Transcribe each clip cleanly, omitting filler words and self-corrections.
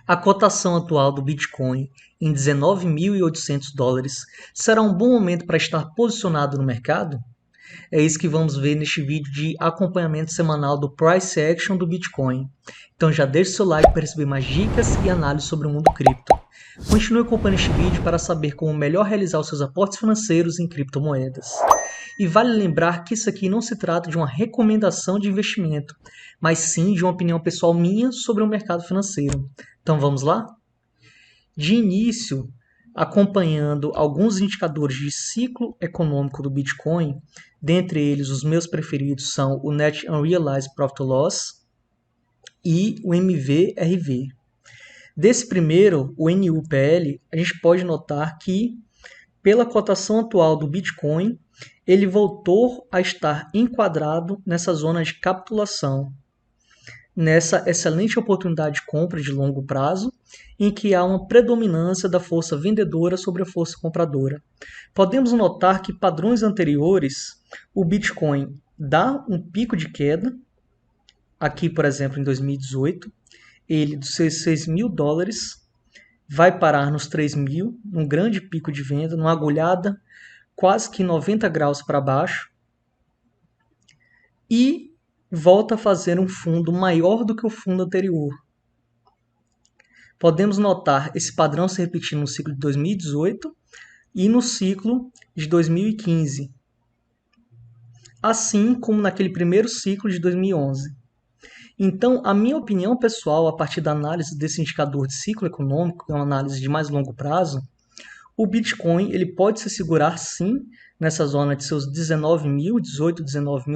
A cotação atual do Bitcoin em $19.800 será um bom momento para estar posicionado no mercado? É isso que vamos ver neste vídeo de acompanhamento semanal do Price Action do Bitcoin. Então já deixe seu like para receber mais dicas e análises sobre o mundo cripto. Continue acompanhando este vídeo para saber como melhor realizar os seus aportes financeiros em criptomoedas. E vale lembrar que isso aqui não se trata de uma recomendação de investimento, mas sim de uma opinião pessoal minha sobre o mercado financeiro. Então vamos lá? De início, acompanhando alguns indicadores de ciclo econômico do Bitcoin, dentre eles os meus preferidos são o Net Unrealized Profit Loss e o MVRV. Desse primeiro, o NUPL, a gente pode notar que, pela cotação atual do Bitcoin, ele voltou a estar enquadrado nessa zona de capitulação, nessa excelente oportunidade de compra de longo prazo, em que há uma predominância da força vendedora sobre a força compradora. Podemos notar que padrões anteriores, o Bitcoin dá um pico de queda, aqui por exemplo em 2018, ele dos seus $6.000 vai parar nos 3.000, num grande pico de venda, numa agulhada quase que 90 graus para baixo, e volta a fazer um fundo maior do que o fundo anterior. Podemos notar esse padrão se repetindo no ciclo de 2018 e no ciclo de 2015, assim como naquele primeiro ciclo de 2011. Então, a minha opinião pessoal, a partir da análise desse indicador de ciclo econômico, que é uma análise de mais longo prazo, o Bitcoin ele pode se segurar sim nessa zona de seus 19 mil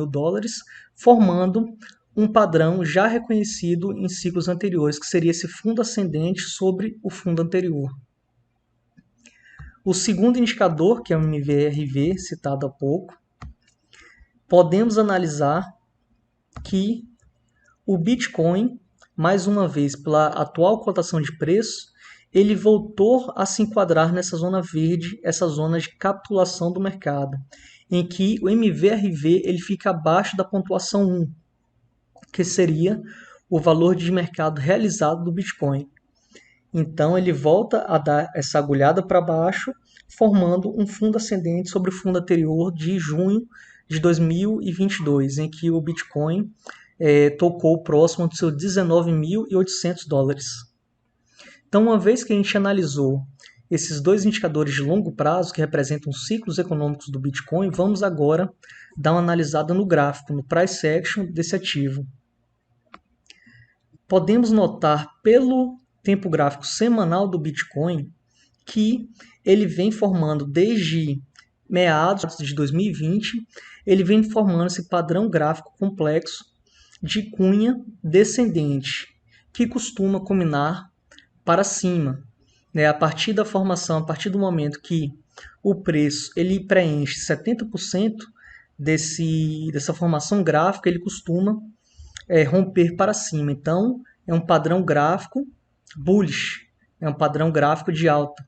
dólares, formando um padrão já reconhecido em ciclos anteriores, que seria esse fundo ascendente sobre o fundo anterior. O segundo indicador, que é o MVRV, citado há pouco, podemos analisar que o Bitcoin, mais uma vez, pela atual cotação de preço, ele voltou a se enquadrar nessa zona verde, essa zona de capitulação do mercado, em que o MVRV ele fica abaixo da pontuação 1, que seria o valor de mercado realizado do Bitcoin. Então ele volta a dar essa agulhada para baixo, formando um fundo ascendente sobre o fundo anterior de junho de 2022, em que o Bitcoin tocou próximo de seus $19.800. Então, uma vez que a gente analisou esses dois indicadores de longo prazo que representam os ciclos econômicos do Bitcoin, vamos agora dar uma analisada no gráfico, no Price Action desse ativo. Podemos notar pelo tempo gráfico semanal do Bitcoin que ele vem formando desde meados de 2020, ele vem formando esse padrão gráfico complexo de cunha descendente, que costuma culminar para cima, né? A partir da formação, a partir do momento que o preço ele preenche 70% dessa formação gráfica, ele costuma romper para cima. Então, é um padrão gráfico bullish, é um padrão gráfico de alta.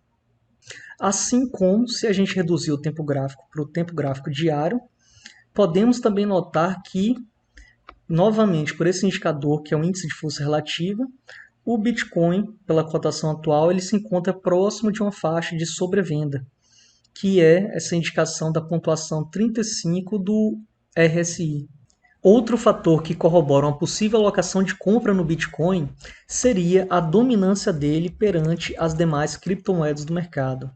Assim como, se a gente reduzir o tempo gráfico para o tempo gráfico diário, podemos também notar que, novamente, por esse indicador, que é o índice de força relativa, o Bitcoin, pela cotação atual, ele se encontra próximo de uma faixa de sobrevenda, que é essa indicação da pontuação 35 do RSI. Outro fator que corrobora uma possível alocação de compra no Bitcoin seria a dominância dele perante as demais criptomoedas do mercado.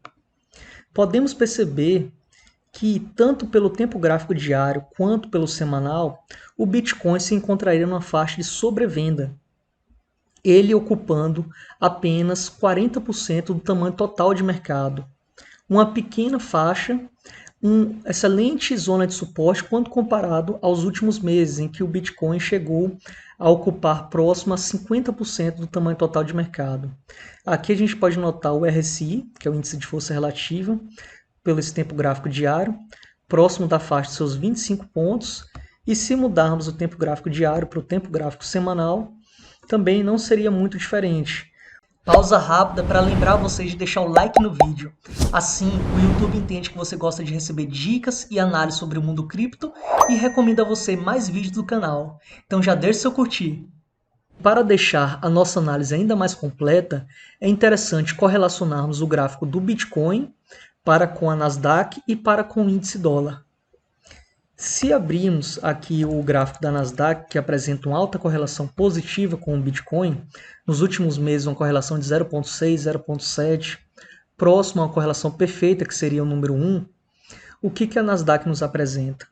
Podemos perceber que, tanto pelo tempo gráfico diário quanto pelo semanal, o Bitcoin se encontraria numa faixa de sobrevenda, ele ocupando apenas 40% do tamanho total de mercado. Uma pequena faixa, uma excelente zona de suporte quando comparado aos últimos meses, em que o Bitcoin chegou a ocupar próximo a 50% do tamanho total de mercado. Aqui a gente pode notar o RSI, que é o índice de força relativa, pelo esse tempo gráfico diário, próximo da faixa de seus 25 pontos, e se mudarmos o tempo gráfico diário para o tempo gráfico semanal, também não seria muito diferente. Pausa rápida para lembrar vocês de deixar o like no vídeo. Assim, o YouTube entende que você gosta de receber dicas e análises sobre o mundo cripto e recomenda a você mais vídeos do canal. Então já deixe seu curtir. Para deixar a nossa análise ainda mais completa, é interessante correlacionarmos o gráfico do Bitcoin para com a Nasdaq e para com o índice dólar. Se abrirmos aqui o gráfico da Nasdaq, que apresenta uma alta correlação positiva com o Bitcoin, nos últimos meses uma correlação de 0,6, 0,7, próximo a uma correlação perfeita, que seria o número 1, o que a Nasdaq nos apresenta?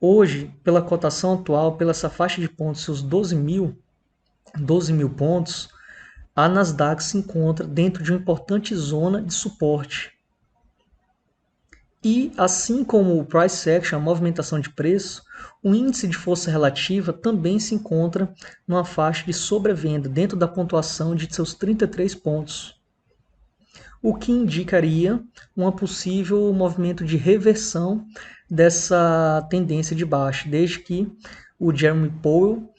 Hoje, pela cotação atual, pela essa faixa de pontos, seus 12 mil pontos, a Nasdaq se encontra dentro de uma importante zona de suporte. E, assim como o Price Action, a movimentação de preço, o índice de força relativa também se encontra numa faixa de sobrevenda, dentro da pontuação de seus 33 pontos. O que indicaria um possível movimento de reversão dessa tendência de baixa, desde que o Jeremy Powell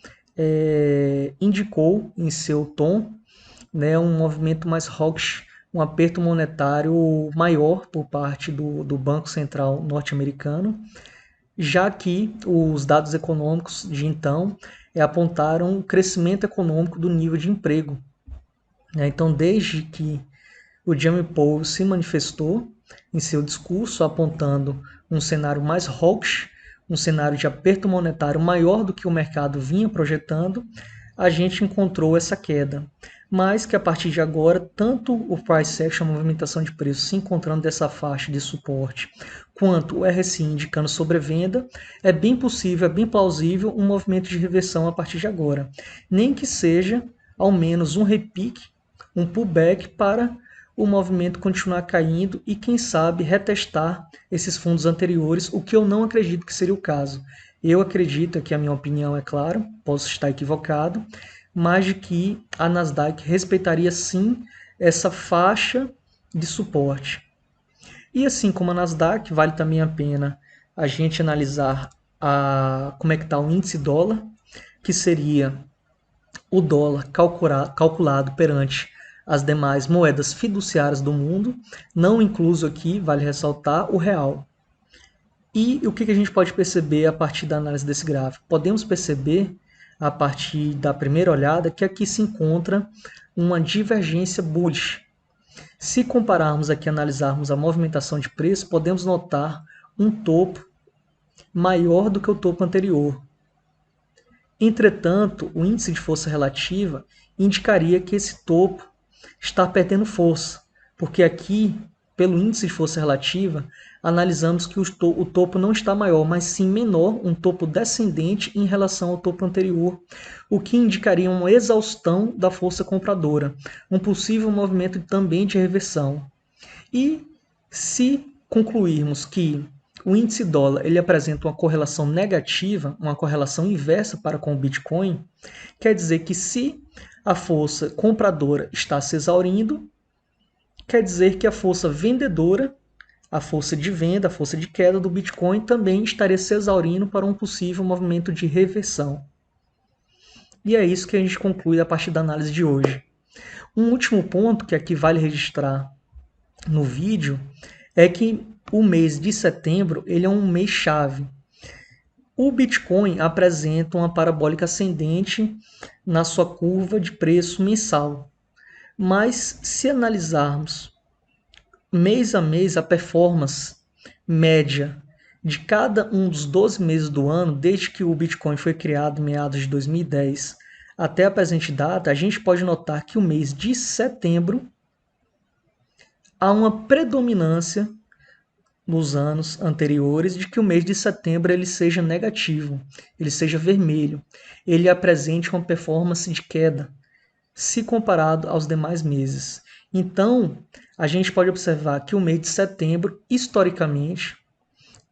indicou em seu tom, né, um movimento mais hawkish, um aperto monetário maior por parte do Banco Central norte-americano, já que os dados econômicos de então apontaram o crescimento econômico do nível de emprego. Então, desde que o Jeremy Powell se manifestou em seu discurso apontando um cenário mais hawkish, um cenário de aperto monetário maior do que o mercado vinha projetando, a gente encontrou essa queda. Mas que a partir de agora, tanto o Price Action, a movimentação de preços, se encontrando dessa faixa de suporte, quanto o RSI indicando sobrevenda, é bem possível, é bem plausível um movimento de reversão a partir de agora. Nem que seja, ao menos, um repique, um pullback para o movimento continuar caindo e, quem sabe, retestar esses fundos anteriores, o que eu não acredito que seria o caso. Eu acredito, que a minha opinião é claro, posso estar equivocado, mas de que a Nasdaq respeitaria sim essa faixa de suporte. E assim como a Nasdaq, vale também a pena a gente analisar como é que está o índice dólar, que seria o dólar calculado perante as demais moedas fiduciárias do mundo, não incluso aqui, vale ressaltar, o real. E o que a gente pode perceber a partir da análise desse gráfico? Podemos perceber, a partir da primeira olhada, que aqui se encontra uma divergência bullish. Se compararmos aqui, analisarmos a movimentação de preço, podemos notar um topo maior do que o topo anterior. Entretanto, o índice de força relativa indicaria que esse topo está perdendo força, porque aqui, pelo índice de força relativa, analisamos que o topo não está maior, mas sim menor, um topo descendente em relação ao topo anterior, o que indicaria uma exaustão da força compradora, um possível movimento também de reversão. E se concluirmos que o índice dólar ele apresenta uma correlação negativa, uma correlação inversa para com o Bitcoin, quer dizer que se a força compradora está se exaurindo, quer dizer que a força vendedora, a força de venda, a força de queda do Bitcoin também estaria se exaurindo para um possível movimento de reversão. E é isso que a gente conclui a partir da análise de hoje. Um último ponto que aqui vale registrar no vídeo é que o mês de setembro ele é um mês chave. O Bitcoin apresenta uma parabólica ascendente na sua curva de preço mensal. Mas se analisarmos mês a mês a performance média de cada um dos 12 meses do ano, desde que o Bitcoin foi criado em meados de 2010 até a presente data, a gente pode notar que o mês de setembro há uma predominância nos anos anteriores de que o mês de setembro ele seja negativo, ele seja vermelho, ele apresente uma performance de queda, se comparado aos demais meses. Então, a gente pode observar que o mês de setembro, historicamente,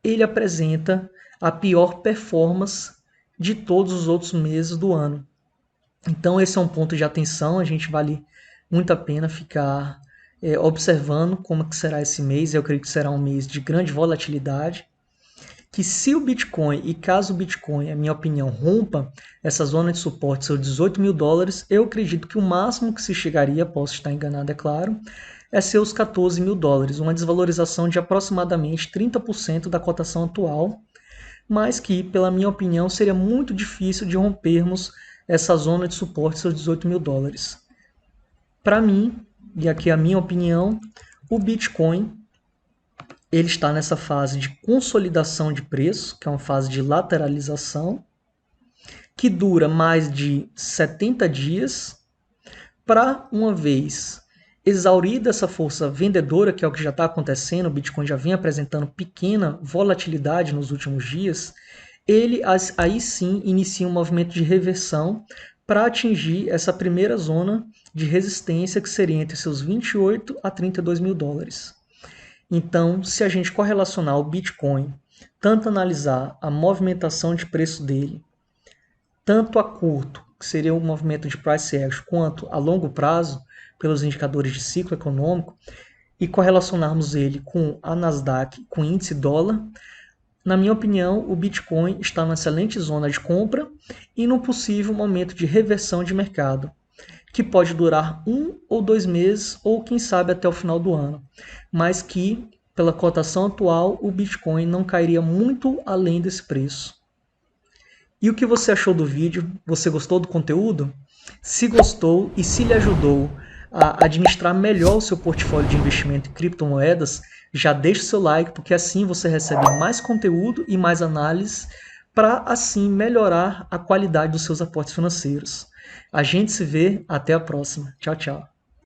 ele apresenta a pior performance de todos os outros meses do ano. Então, esse é um ponto de atenção, a gente vale muito a pena ficar observando como que será esse mês. Eu creio que será um mês de grande volatilidade, que se o Bitcoin, e caso o Bitcoin, a minha opinião, rompa essa zona de suporte, seus 18 mil dólares, eu acredito que o máximo que se chegaria, posso estar enganado, é claro, é seus 14 mil dólares, uma desvalorização de aproximadamente 30% da cotação atual, mas que, pela minha opinião, seria muito difícil de rompermos essa zona de suporte, seus 18 mil dólares. Para mim, e aqui a minha opinião, o Bitcoin ele está nessa fase de consolidação de preço, que é uma fase de lateralização, que dura mais de 70 dias, para uma vez exaurida essa força vendedora, que é o que já está acontecendo, o Bitcoin já vem apresentando pequena volatilidade nos últimos dias, ele aí sim inicia um movimento de reversão para atingir essa primeira zona de resistência, que seria entre seus 28 a 32 mil dólares. Então, se a gente correlacionar o Bitcoin, tanto analisar a movimentação de preço dele, tanto a curto, que seria o movimento de price action, quanto a longo prazo, pelos indicadores de ciclo econômico, e correlacionarmos ele com a Nasdaq, com o índice dólar, na minha opinião, o Bitcoin está numa excelente zona de compra e num possível momento de reversão de mercado, que pode durar 1 ou 2 meses, ou quem sabe até o final do ano, mas que, pela cotação atual, o Bitcoin não cairia muito além desse preço. E o que você achou do vídeo? Você gostou do conteúdo? Se gostou e se lhe ajudou a administrar melhor o seu portfólio de investimento em criptomoedas, já deixe seu like, porque assim você recebe mais conteúdo e mais análise para assim melhorar a qualidade dos seus aportes financeiros. A gente se vê, até a próxima. Tchau, tchau.